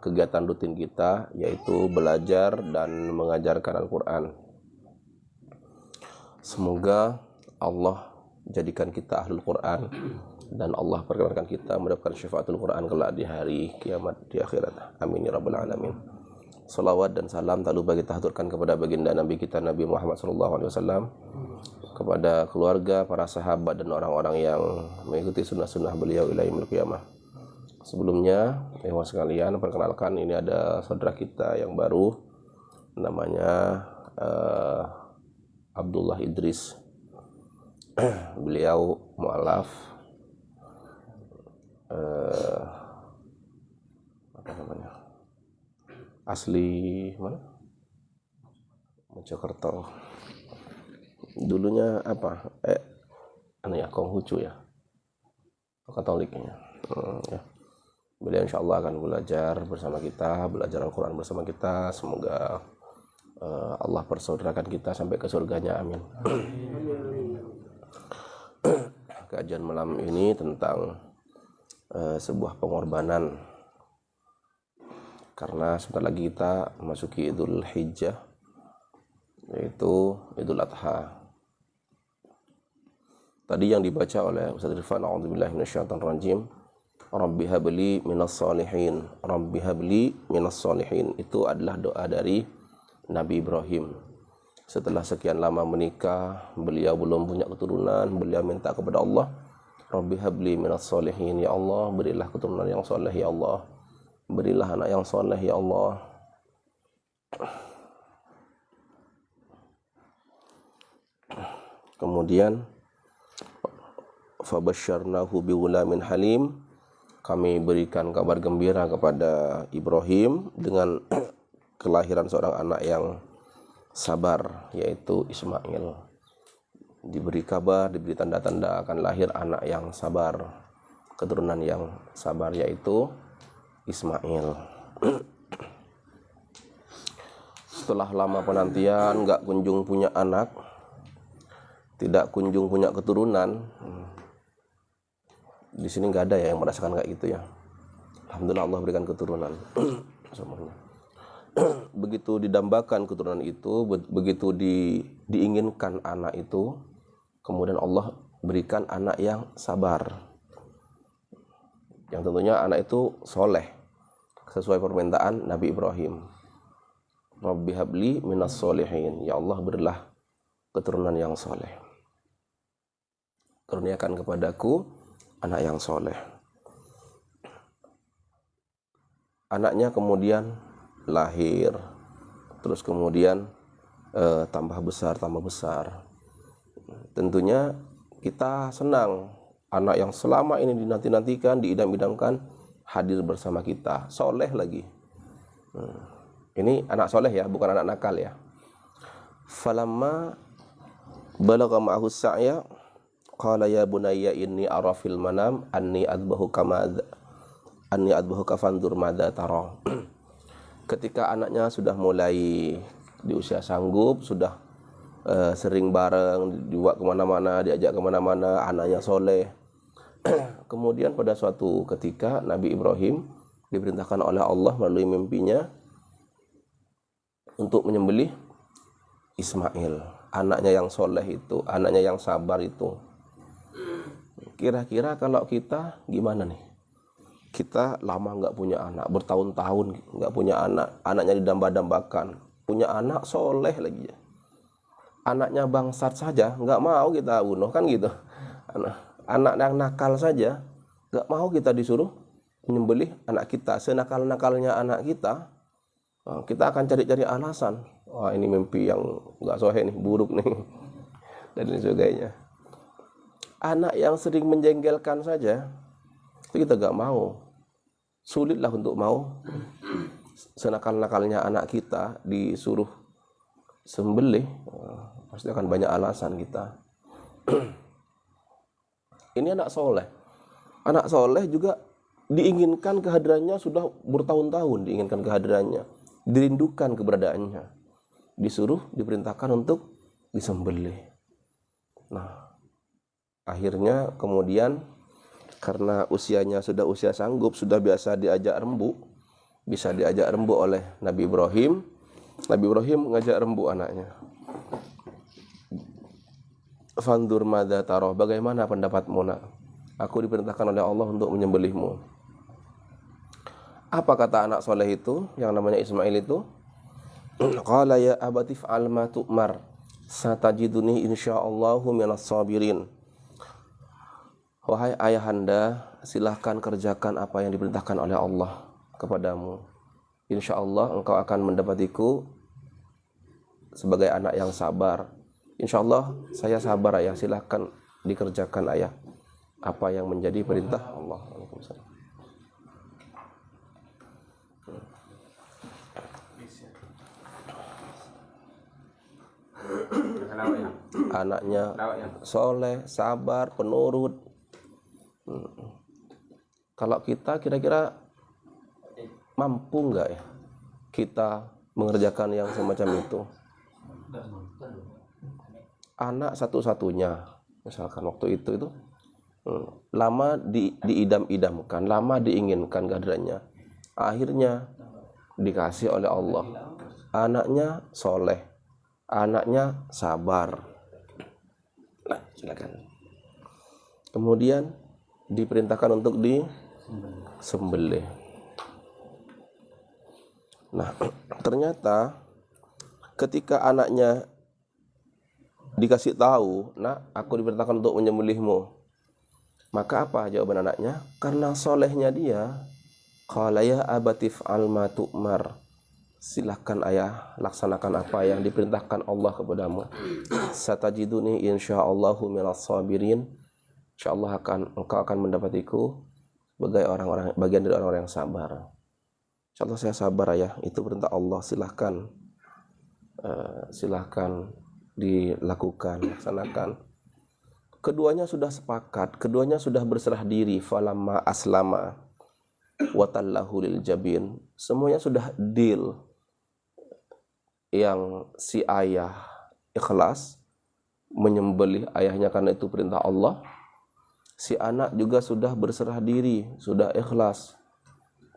kegiatan rutin kita, yaitu belajar dan mengajarkan Al-Quran. Semoga Allah jadikan kita ahlul Quran dan Allah perkenankan kita mendapatkan syafaatul Quran kelak di hari kiamat di akhirat. Amin ya rabbal alamin. Salawat dan salam tak lupa kita haturkan kepada baginda Nabi kita Nabi Muhammad SAW, kepada keluarga, para sahabat dan orang-orang yang mengikuti sunnah-sunnah beliau ila yaumil qiyamah. Sebelumnya, ikhwan sekalian, perkenalkan ini ada saudara kita yang baru, namanya Abdullah Idris. Beliau mu'alaf, apa namanya, asli mana? Mojokerto. Dulunya apa? Konghucu ya, Katoliknya. Ya. Beliau insya Allah akan belajar bersama kita, belajar Al-Quran bersama kita. Semoga Allah persaudarakan kita sampai ke surganya. Amin. Kajian malam ini tentang sebuah pengorbanan, karena sebentar lagi kita memasuki Idul Hijjah, yaitu Idul Adha. Tadi yang dibaca oleh Ustaz Irfan, a'udzubillahi minasyaitonirrajim, Rabbi habli minas solihin, Rabbi habli minas solihin, itu adalah doa dari Nabi Ibrahim. Setelah sekian lama menikah, beliau belum punya keturunan, beliau minta kepada Allah, Rabbi habli minas solihin, ya Allah berilah keturunan yang soleh, ya Allah berilah anak yang soleh, ya Allah. Kemudian fabasyarnahu bighulamin halim, kami berikan kabar gembira kepada Ibrahim dengan kelahiran seorang anak yang sabar, yaitu Ismail. Diberi kabar, diberi tanda-tanda akan lahir anak yang sabar, keturunan yang sabar, yaitu Ismail. Setelah lama penantian, enggak kunjung punya anak, tidak kunjung punya keturunan. Di sini enggak ada ya yang merasakan kayak gitu ya. Alhamdulillah Allah berikan keturunan semuanya. Begitu didambakan keturunan itu, begitu diinginkan anak itu, kemudian Allah berikan anak yang sabar, yang tentunya anak itu soleh sesuai permintaan Nabi Ibrahim. Rabbi habli minas solihin, ya Allah berilah keturunan yang soleh, kurniakan kepadaku anak yang soleh. Anaknya kemudian lahir, terus kemudian tambah besar. Tentunya kita senang anak yang selama ini dinanti-nantikan, diidam-idamkan hadir bersama kita, soleh lagi. Ini anak soleh ya, bukan anak nakal ya. Falamma balagha ma'ahu sa'ya qala ya bunayya inni ara fil manam anni adbahuka fandur madza tara. Ketika anaknya sudah mulai di usia sanggup, sudah sering bareng, dibawa kemana-mana, diajak kemana-mana, anaknya soleh. Kemudian pada suatu ketika Nabi Ibrahim diperintahkan oleh Allah melalui mimpinya untuk menyembelih Ismail, anaknya yang soleh itu, anaknya yang sabar itu. Kira-kira kalau kita gimana nih? Kita lama nggak punya anak, bertahun-tahun nggak punya anak, anaknya didamba-dambakan, punya anak soleh lagi ya. Anaknya bangsat saja nggak mau kita bunuh, kan gitu. Anak yang nakal saja nggak mau kita disuruh menyembelih anak kita. Senakal-nakalnya anak kita, kita akan cari-cari alasan. Wah, ini mimpi yang nggak soleh nih, buruk nih, dan lain sebagainya. Anak yang sering menjengkelkan saja itu kita nggak mau. Sulitlah untuk mau. Senakal-nakalnya anak kita disuruh sembelih, pasti akan banyak alasan kita. Ini anak soleh. Anak soleh juga diinginkan kehadirannya, sudah bertahun-tahun diinginkan kehadirannya, dirindukan keberadaannya, disuruh, diperintahkan untuk disembelih. Nah, akhirnya kemudian karena usianya sudah usia sanggup, sudah biasa diajak rembuk, bisa diajak rembu oleh Nabi Ibrahim. Nabi Ibrahim ngajak rembu anaknya. Fandur madza tarah, bagaimana pendapatmu nak? Aku diperintahkan oleh Allah untuk menyembelihmu. Apa kata anak soleh itu, yang namanya Ismail itu? Qala ya abati fa'al ma tu'mar, satajiduni insyaallahu minas sabirin. Wahai ayahanda, silahkan kerjakan apa yang diperintahkan oleh Allah kepadamu. Insyaallah engkau akan mendapatiku sebagai anak yang sabar. Insyaallah saya sabar ayah, silahkan dikerjakan ayah apa yang menjadi perintah Allah. Waalaikumsalam. Anaknya soleh, sabar, penurut. Kalau kita kira-kira mampu nggak ya kita mengerjakan yang semacam itu? Anak satu-satunya, misalkan waktu itu lama diidam-idamkan, lama diinginkan kehadirannya. Akhirnya dikasih oleh Allah. Anaknya soleh, anaknya sabar. Nah, silakan. Kemudian diperintahkan untuk disembelih. Nah, ternyata ketika anaknya dikasih tahu, nak, aku diperintahkan untuk menyembelihmu. Maka apa jawaban anaknya? Karena solehnya dia, qala ya abati fa'al ma tu'mar. Silakan ayah, laksanakan apa yang diperintahkan Allah kepadamu. Satajiduni insyaallahu minas sabirin. Insyaallah engkau akan mendapatiku sebagai bagian dari orang-orang yang sabar. Insyaallah saya sabar ayah, itu perintah Allah, silahkan dilakukan, laksanakan. Keduanya sudah sepakat, keduanya sudah berserah diri. Falamma aslama wa tallahu lil jabin. Semuanya sudah deal. Yang si ayah ikhlas menyembelih ayahnya karena itu perintah Allah. Si anak juga sudah berserah diri, sudah ikhlas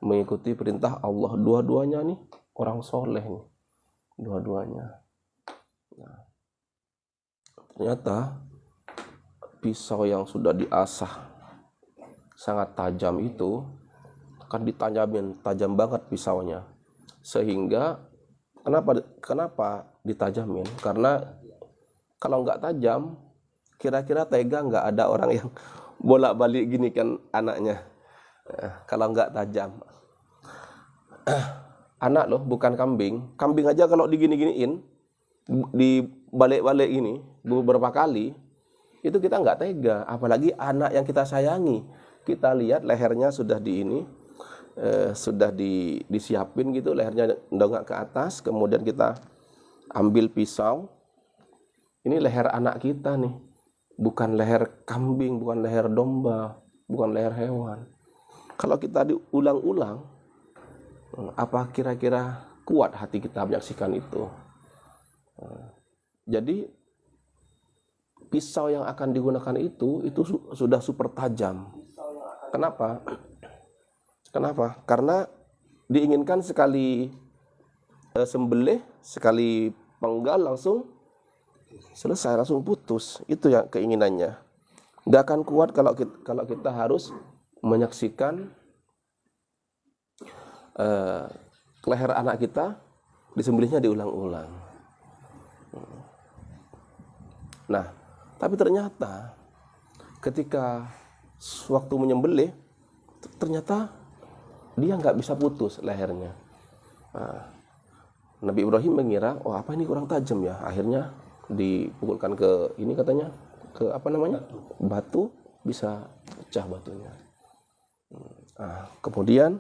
mengikuti perintah Allah. Dua-duanya nih orang soleh nih, dua-duanya. Nah, ternyata pisau yang sudah diasah sangat tajam itu akan ditajamin, tajam banget pisaunya. Sehingga kenapa ditajamin? Karena kalau nggak tajam, kira-kira tega nggak ada orang yang bolak-balik gini kan anaknya. Kalau nggak tajam. Anak loh, bukan kambing. Kambing aja kalau digini-giniin, dibalik-balik ini beberapa kali, itu kita nggak tega. Apalagi anak yang kita sayangi. Kita lihat lehernya sudah disiapin gitu, lehernya dongak ke atas, kemudian kita ambil pisau. Ini leher anak kita nih, bukan leher kambing, bukan leher domba, bukan leher hewan. Kalau kita diulang-ulang, apa kira-kira kuat hati kita menyaksikan itu? Jadi pisau yang akan digunakan itu sudah super tajam. Kenapa? Karena diinginkan sekali sembelih, sekali penggal langsung selesai, langsung putus. Itu yang keinginannya. Nggak akan kuat kalau kita harus menyaksikan leher anak kita disembelihnya diulang-ulang. Nah, tapi ternyata ketika waktu menyembelih, ternyata dia nggak bisa putus lehernya. Nah, Nabi Ibrahim mengira, oh apa ini kurang tajam ya. Akhirnya dipukulkan ke ini katanya, ke apa namanya? Batu, bisa pecah batunya. Nah, kemudian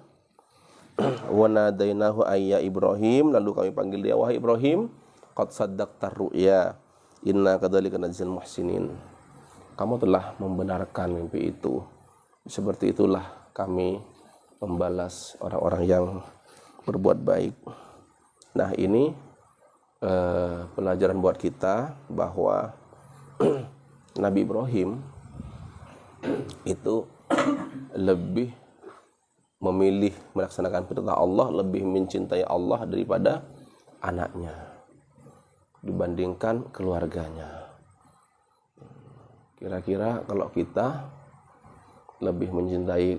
wa nadainahu ayya Ibrahim, lalu kami panggil dia, wahai Ibrahim, qad saddaqtar ru'ya, inna kadzalika najzil muhsinin. Kamu telah membenarkan mimpi itu. Seperti itulah kami membalas orang-orang yang berbuat baik. Nah, ini pelajaran buat kita bahwa Nabi Ibrahim itu lebih memilih melaksanakan perintah Allah, lebih mencintai Allah daripada anaknya dibandingkan keluarganya. Kira-kira kalau kita lebih mencintai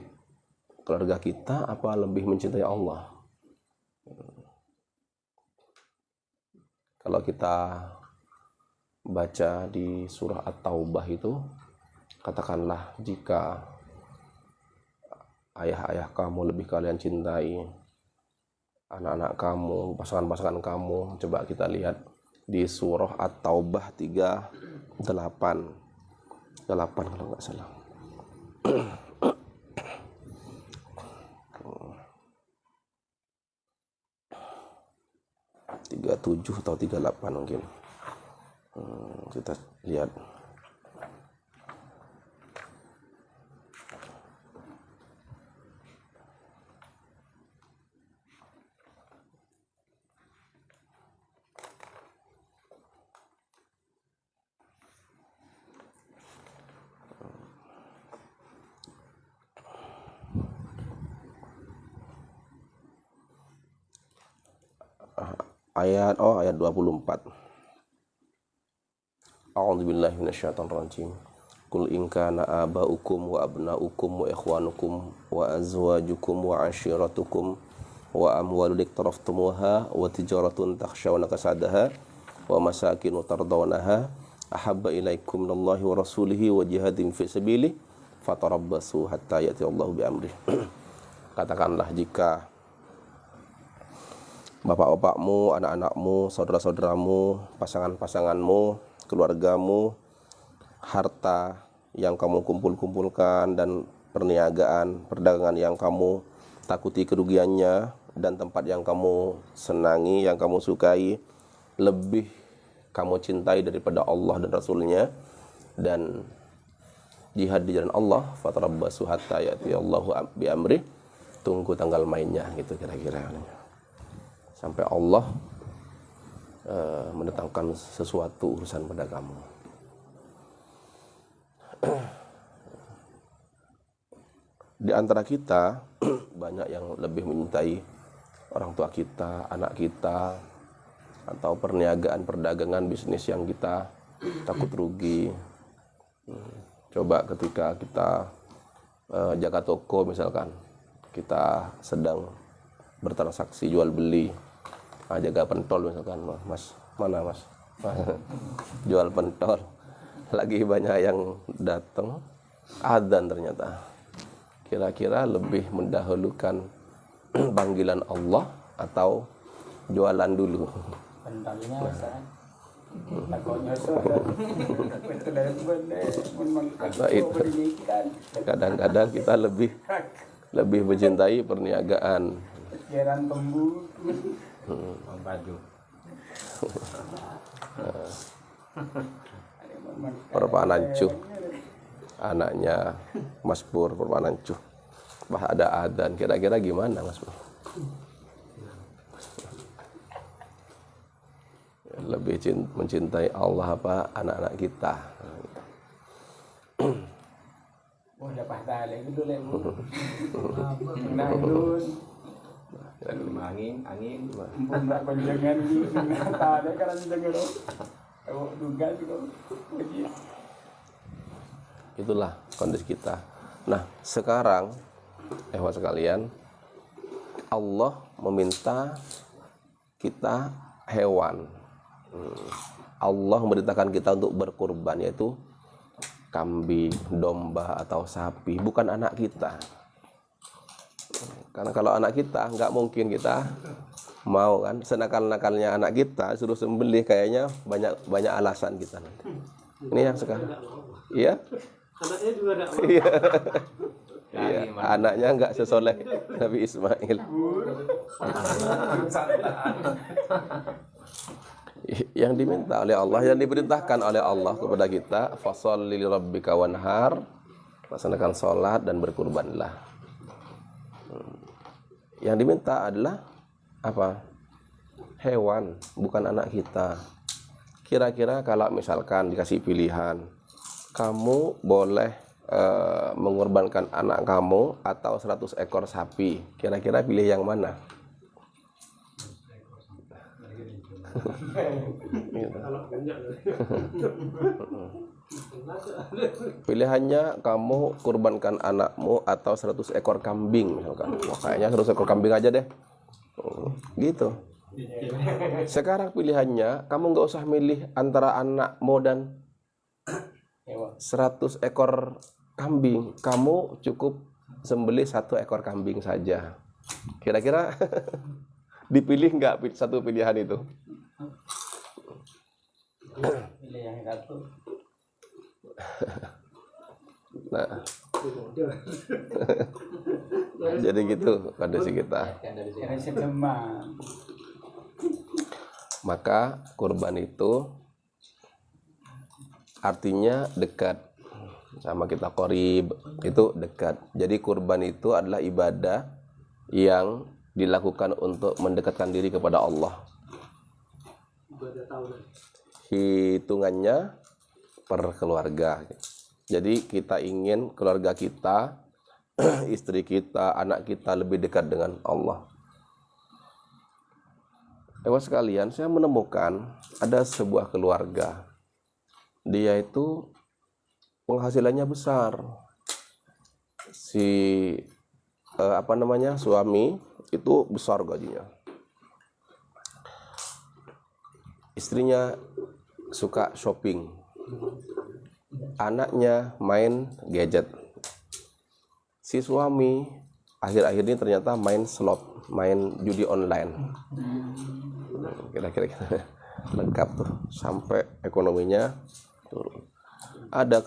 keluarga kita apa lebih mencintai Allah? Kalau kita baca di surah At-Taubah itu, katakanlah jika ayah-ayah kamu lebih kalian cintai anak-anak kamu, pasangan-pasangan kamu. Coba kita lihat di surah At-Taubah 38 kalau nggak salah. 37 atau 38 mungkin. Kita lihat. Ayat 24. A'udzubillahi minasyaitonirrajim. Qul in kana aba'ukum wa abna'ukum wa ikhwanukum wa azwajukum wa 'ashiratukum wa amwalun iqtaraftumuha wa tijaratun takhshawna kasadaha wa masakinu tardawnaha ahabba ilaikum minallahi wa rasulihi wa jihadin fi sabilihi fatarabbasu hatta ya'ti Allahu bi amrih. Katakanlah jika bapak-bapakmu, anak-anakmu, saudara-saudaramu, pasangan-pasanganmu, keluargamu, harta yang kamu kumpul-kumpulkan dan perniagaan, perdagangan yang kamu takuti kerugiannya, dan tempat yang kamu senangi, yang kamu sukai, lebih kamu cintai daripada Allah dan Rasulnya, dan jihad di jalan Allah, fatarabbasu hatta ya'ti Allahu bi amrih, tunggu tanggal mainnya, gitu kira-kira. Sampai Allah mendatangkan sesuatu urusan pada kamu. Di antara kita banyak yang lebih mencintai orang tua kita, anak kita, atau perniagaan, perdagangan, bisnis yang kita takut rugi. Coba ketika kita jaga toko misalkan, kita sedang bertransaksi jual beli, jaga pentol misalkan, mas, mana mas? Jual pentol, lagi banyak yang datang, adzan ternyata. Kira-kira lebih mendahulukan panggilan Allah atau jualan dulu? Pentolnya Nah, itu kadang-kadang kita lebih mencintai perniagaan. Jaran pembu, baju. Perpanan cuh, anaknya Mas Pur, perpanan cuh. Bah ada adzan, kira-kira gimana Mas Pur? Lebih mencintai Allah apa anak-anak kita? oh dapat tali itu lagi. Nah itu Angin. bunda konjangan di tali kan dengar. Oh duga juga. Itulah kondisi kita. Nah, sekarang sekalian, Allah meminta kita hewan. Allah memerintahkan kita untuk berkurban, yaitu kambing, domba atau sapi, bukan anak kita. Karena kalau anak kita nggak mungkin kita mau kan, senakal-nakalnya anak kita suruh sembelih, kayaknya banyak alasan kita nanti. Ini yang sekarang. Iya. Anaknya juga enggak mau. Iya. Iya, anaknya nggak sesoleh Nabi Ismail. Yang diminta oleh Allah, yang diperintahkan oleh Allah kepada kita, fasholli lirabbika wanhar, laksanakan sholat dan berkurbanlah. Yang diminta adalah apa? Hewan, bukan anak kita. Kira-kira kalau misalkan dikasih pilihan, kamu boleh mengorbankan anak kamu atau 100 ekor sapi? Kira-kira pilih yang mana? Gitu. Pilihannya kamu kurbankan anakmu atau 100 ekor kambing misalkan. Wah, kayaknya 100 ekor kambing aja deh. Gitu. Sekarang pilihannya kamu nggak usah milih antara anakmu dan 100 ekor kambing. Kamu cukup sembelih 1 ekor kambing saja. Kira-kira dipilih nggak satu pilihan itu? Pilih yang satu. Nah, jadi gitu kondisi kita. Yang sedemang. Maka kurban itu artinya dekat sama kita, qorib itu dekat. Jadi kurban itu adalah ibadah yang dilakukan untuk mendekatkan diri kepada Allah. Ibadah tahunan. Hitungannya per keluarga. Jadi kita ingin keluarga kita, istri kita, anak kita lebih dekat dengan Allah. Ewa sekalian, saya menemukan ada sebuah keluarga. Dia itu penghasilannya besar. Suami itu besar gajinya. Istrinya suka shopping. Anaknya main gadget. Si suami akhir-akhir ini ternyata main slot, main judi online. Kira-kira lengkap tuh, sampai ekonominya turun. Ada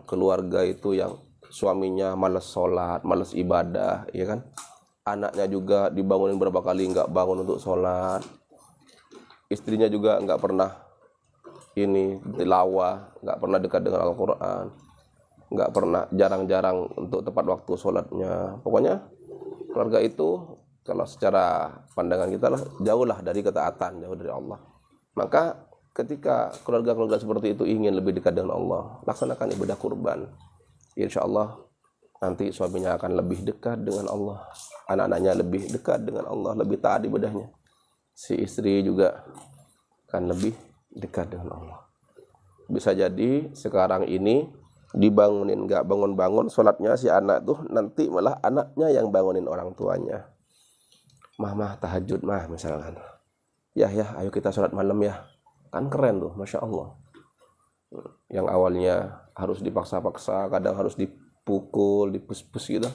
keluarga itu yang suaminya malas sholat, malas ibadah, ya kan? Anaknya juga dibangunin berapa kali nggak bangun untuk sholat. Istrinya juga nggak pernah tilawah, nggak pernah dekat dengan Al-Quran, nggak pernah, jarang-jarang untuk tepat waktu sholatnya. Pokoknya keluarga itu kalau secara pandangan kita lah, jauhlah dari ketaatan, jauh dari Allah. Maka ketika keluarga-keluarga seperti itu ingin lebih dekat dengan Allah, laksanakan ibadah kurban. Insya Allah nanti suaminya akan lebih dekat dengan Allah, anak-anaknya lebih dekat dengan Allah, lebih taat ibadahnya. Si istri juga akan lebih dekat dengan Allah. Bisa jadi sekarang ini dibangunin nggak bangun-bangun sholatnya si anak tuh, nanti malah anaknya yang bangunin orang tuanya. Mah tahajud mah misalkan. Ya ayo kita sholat malam ya. Kan keren tuh, Masya Allah. Yang awalnya harus dipaksa-paksa, kadang harus dipukul, dipus-pus gitu.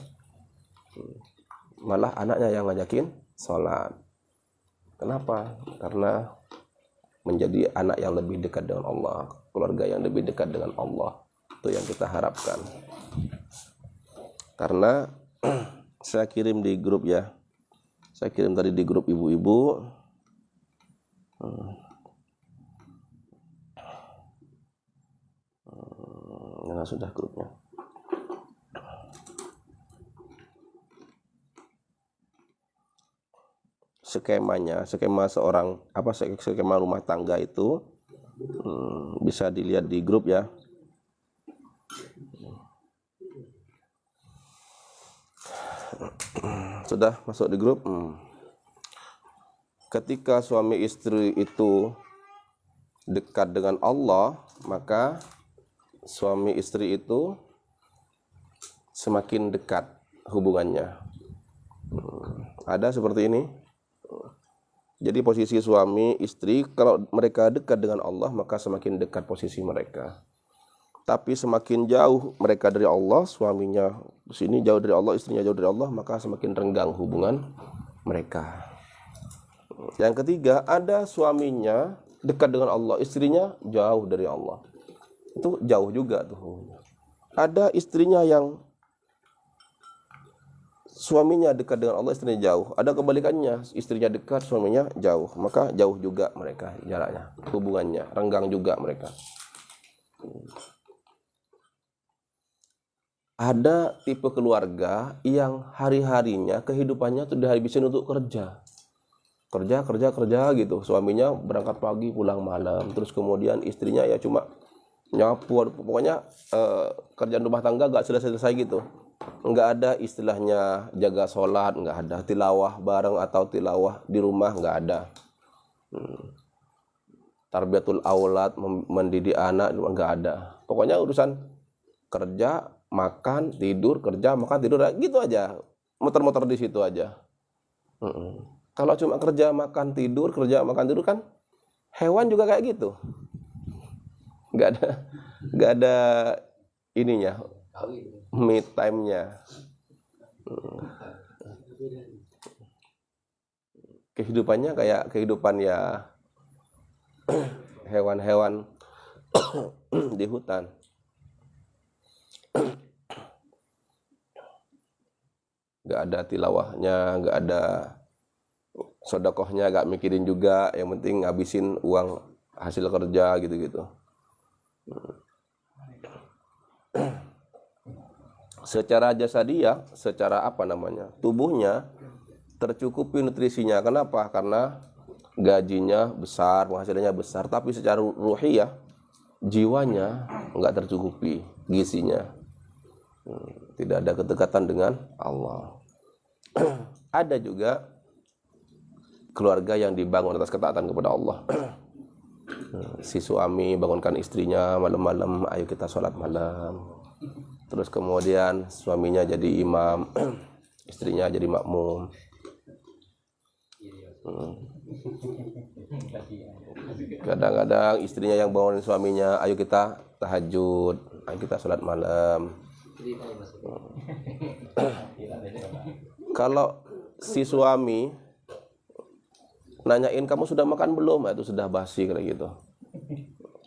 Malah anaknya yang ngajakin sholat. Kenapa? Karena menjadi anak yang lebih dekat dengan Allah, keluarga yang lebih dekat dengan Allah. Itu yang kita harapkan. Karena saya kirim di grup ya. Saya kirim tadi di grup ibu-ibu. Nah, sudah grupnya. Skema seorang skema rumah tangga itu bisa dilihat di grup ya. Sudah masuk di grup. Ketika suami istri itu dekat dengan Allah, maka suami istri itu semakin dekat hubungannya. Ada seperti ini. Jadi posisi suami istri, kalau mereka dekat dengan Allah, maka semakin dekat posisi mereka. Tapi semakin jauh mereka dari Allah, suaminya di sini jauh dari Allah, istrinya jauh dari Allah, maka semakin renggang hubungan mereka. Yang ketiga, ada suaminya dekat dengan Allah, istrinya jauh dari Allah. Itu jauh juga tuh. Ada istrinya yang suaminya dekat dengan Allah, istrinya jauh. Ada kebalikannya, istrinya dekat, suaminya jauh. Maka jauh juga mereka jaraknya, hubungannya, renggang juga mereka. Ada tipe keluarga yang hari-harinya kehidupannya tuh dihabisin untuk kerja gitu. Suaminya berangkat pagi pulang malam, terus kemudian istrinya ya cuma nyapu, pokoknya kerjaan rumah tangga gak selesai-selesai gitu. Nggak ada istilahnya jaga sholat, nggak ada tilawah bareng atau tilawah di rumah, nggak ada. Tarbiyatul aulad, mendidik anak, nggak ada. Pokoknya urusan kerja, makan, tidur, kerja, makan, tidur, gitu aja. Muter-muter di situ aja. Kalau cuma kerja, makan, tidur, kerja, makan, tidur kan hewan juga kayak gitu. Nggak ada ininya, me time-nya. Kehidupannya kayak kehidupan ya hewan-hewan di hutan. Nggak ada tilawahnya, nggak ada sedekahnya, nggak mikirin juga. Yang penting ngabisin uang hasil kerja gitu-gitu. Secara jasadiah, secara tubuhnya tercukupi nutrisinya. Kenapa? Karena gajinya besar, penghasilannya besar, tapi secara ruhiyah, jiwanya nggak tercukupi gizinya. Tidak ada kedekatan dengan Allah. Ada juga keluarga yang dibangun atas ketaatan kepada Allah. Si suami bangunkan istrinya malam-malam, ayo kita sholat malam. Terus kemudian suaminya jadi imam, istrinya jadi makmum. Kadang-kadang istrinya yang bangunin suaminya, ayo kita tahajud, ayo kita sholat malam. Kalau si suami nanyain kamu sudah makan belum, itu sudah basi kayak gitu.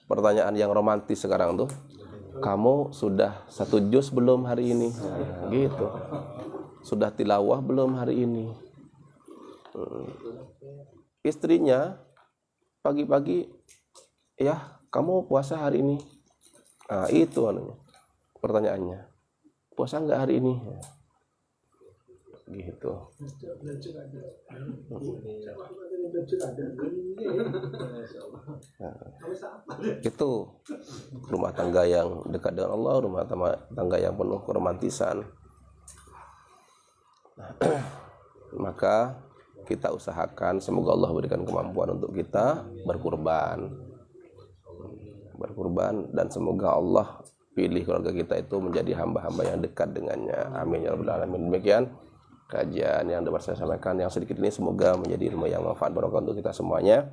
Pertanyaan yang romantis sekarang tuh, kamu sudah 1 juz belum hari ini? Nah, gitu. Sudah tilawah belum hari ini? Istrinya pagi-pagi, ya kamu puasa hari ini? Nah, itu pertanyaannya. Puasa enggak hari ini? Gitu. Itu rumah tangga yang dekat dengan Allah, rumah tangga yang penuh keromantisan. Maka kita usahakan semoga Allah berikan kemampuan untuk kita berkurban, dan semoga Allah pilih keluarga kita itu menjadi hamba-hamba yang dekat dengannya. Amin ya rabbal alamin. Demikian kajian yang dapat saya sampaikan yang sedikit ini, semoga menjadi ilmu yang manfaat barokah untuk kita semuanya.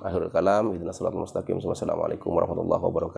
Akhirul kalam, ihdinas siratal mustaqim. Wassalamualaikum warahmatullahi wabarakatuh.